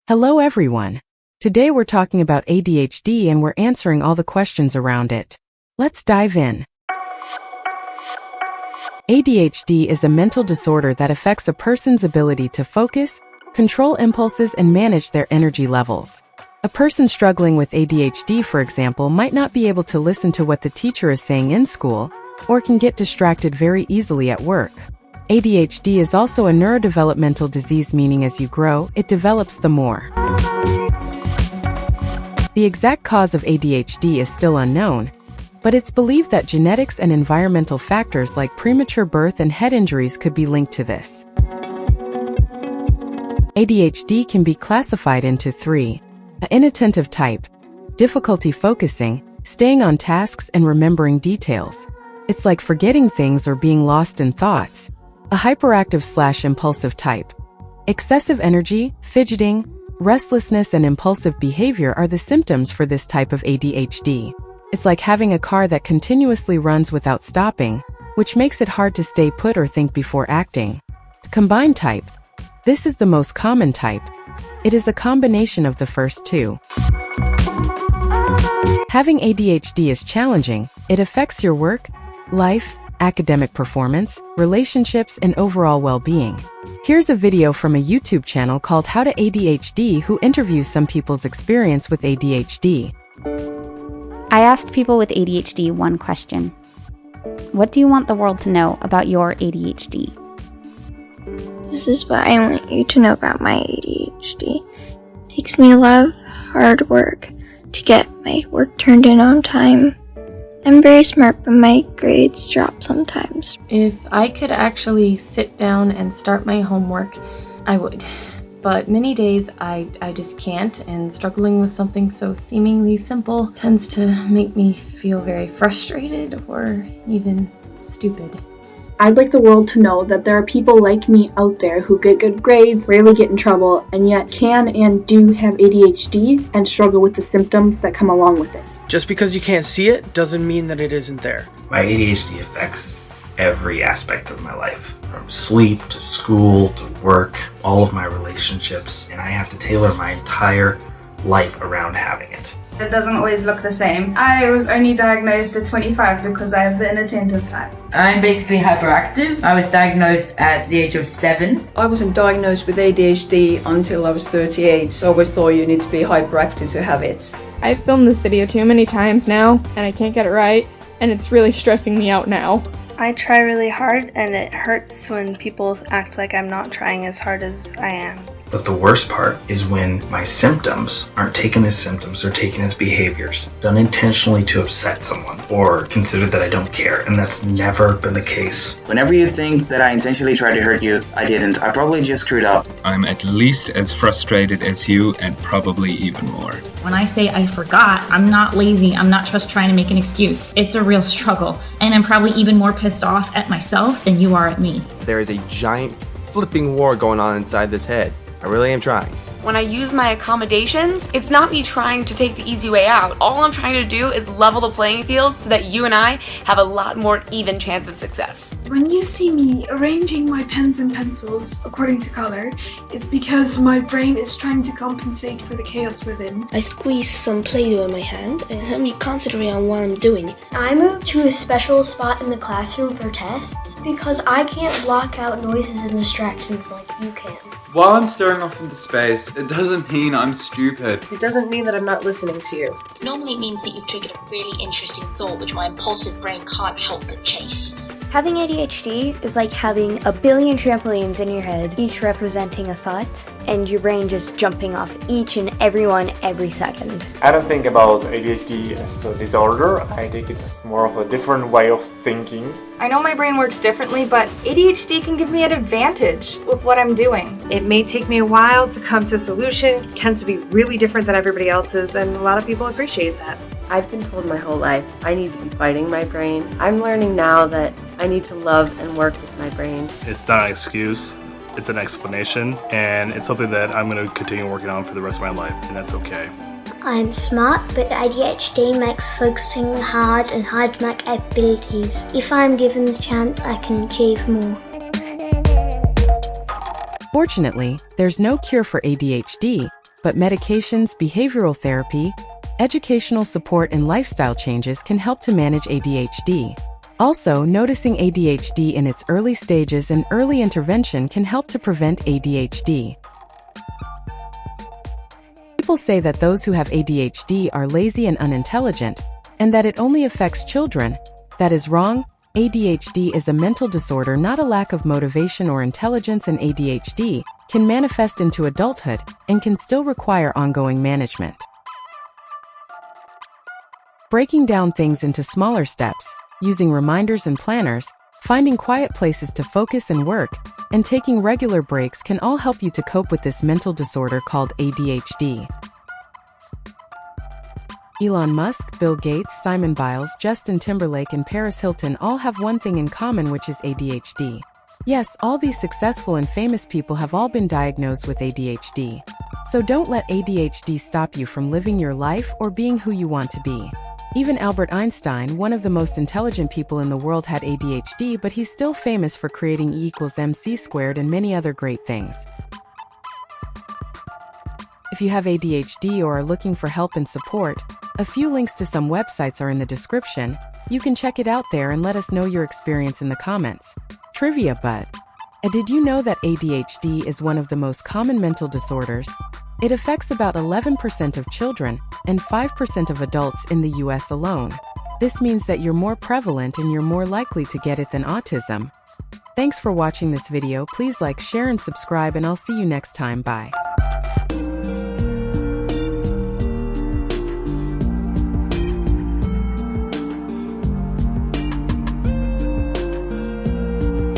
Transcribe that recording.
Hello everyone. Today we're talking about ADHD and we're answering all the questions around it. Let's dive in. ADHD is a mental disorder that affects a person's ability to focus, control impulses, and manage their energy levels. A person struggling with ADHD, for example, might not be able to listen to what the teacher is saying in school, or can get distracted very easily at work. ADHD is also a neurodevelopmental disease, meaning as you grow, it develops the more. The exact cause of ADHD is still unknown, but it's believed that genetics and environmental factors like premature birth and head injuries could be linked to this. ADHD can be classified into three: an inattentive type, difficulty focusing, staying on tasks, and remembering details. It's like forgetting things or being lost in thoughts. A hyperactive/impulsive type. Excessive energy, fidgeting, restlessness, and impulsive behavior are the symptoms for this type of ADHD. It's like having a car that continuously runs without stopping, which makes it hard to stay put or think before acting. Combined type. This is the most common type. It is a combination of the first two. Having ADHD is challenging. It affects your work, life, academic performance, relationships, and overall well-being. Here's a video from a YouTube channel called How to ADHD who interviews some people's experience with ADHD. I asked people with ADHD one question. What do you want the world to know about your ADHD? This is what I want you to know about my ADHD. It takes me a lot of hard work to get my work turned in on time. I'm very smart, but my grades drop sometimes. If I could actually sit down and start my homework, I would. But many days I just can't, and struggling with something so seemingly simple tends to make me feel very frustrated or even stupid. I'd like the world to know that there are people like me out there who get good grades, rarely get in trouble, and yet can and do have ADHD and struggle with the symptoms that come along with it. Just because you can't see it doesn't mean that it isn't there. My ADHD affects every aspect of my life, from sleep to school to work, all of my relationships, and I have to tailor my entire life around having it. It doesn't always look the same. I was only diagnosed at 25 because I have the inattentive type. I'm basically hyperactive. I was diagnosed at the age of 7. I wasn't diagnosed with ADHD until I was 38, so I always thought you need to be hyperactive to have it. I've filmed this video too many times now, and I can't get it right, and it's really stressing me out now. I try really hard, and it hurts when people act like I'm not trying as hard as I am. But the worst part is when my symptoms aren't taken as symptoms, they're taken as behaviors, done intentionally to upset someone, or considered that I don't care, and that's never been the case. Whenever you think that I intentionally tried to hurt you, I didn't. I probably just screwed up. I'm at least as frustrated as you, and probably even more. When I say I forgot, I'm not lazy, I'm not just trying to make an excuse. It's a real struggle, and I'm probably even more pissed off at myself than you are at me. There is a giant flipping war going on inside this head. I really am trying. When I use my accommodations, it's not me trying to take the easy way out. All I'm trying to do is level the playing field so that you and I have a lot more even chance of success. When you see me arranging my pens and pencils according to color, it's because my brain is trying to compensate for the chaos within. I squeeze some Play-Doh in my hand and help me concentrate on what I'm doing. I moved to a special spot in the classroom for tests because I can't block out noises and distractions like you can. While I'm staring off into space, it doesn't mean I'm stupid. It doesn't mean that I'm not listening to you. Normally it means that you've triggered a really interesting thought which my impulsive brain can't help but chase. Having ADHD is like having a billion trampolines in your head, each representing a thought, and your brain just jumping off each and every one every second. I don't think about ADHD as a disorder. I take it as more of a different way of thinking. I know my brain works differently, but ADHD can give me an advantage with what I'm doing. It may take me a while to come to a solution. It tends to be really different than everybody else's, and a lot of people appreciate that. I've been told my whole life I need to be fighting my brain. I'm learning now that I need to love and work with my brain. It's not an excuse, it's an explanation, and it's something that I'm going to continue working on for the rest of my life, and that's okay. I'm smart, but ADHD makes focusing hard and hides my abilities. If I'm given the chance, I can achieve more. Fortunately, there's no cure for ADHD, but medications, behavioral therapy, educational support, and lifestyle changes can help to manage ADHD. Also, noticing ADHD in its early stages and early intervention can help to prevent ADHD. People say that those who have ADHD are lazy and unintelligent, and that it only affects children. That is wrong. ADHD is a mental disorder, not a lack of motivation or intelligence, and ADHD can manifest into adulthood and can still require ongoing management. Breaking down things into smaller steps, using reminders and planners, finding quiet places to focus and work, and taking regular breaks can all help you to cope with this mental disorder called ADHD. Elon Musk, Bill Gates, Simon Biles, Justin Timberlake, and Paris Hilton all have one thing in common, which is ADHD. Yes, all these successful and famous people have all been diagnosed with ADHD. So don't let ADHD stop you from living your life or being who you want to be. Even Albert Einstein, one of the most intelligent people in the world, had ADHD, but he's still famous for creating E=mc² and many other great things. If you have ADHD or are looking for help and support, a few links to some websites are in the description. You can check it out there and let us know your experience in the comments. Trivia, but did you know that ADHD is one of the most common mental disorders? It affects about 11% of children and 5% of adults in the US alone. This means that you're more prevalent and you're more likely to get it than autism. Thanks for watching this video. Please like, share, and subscribe, and I'll see you next time. Bye.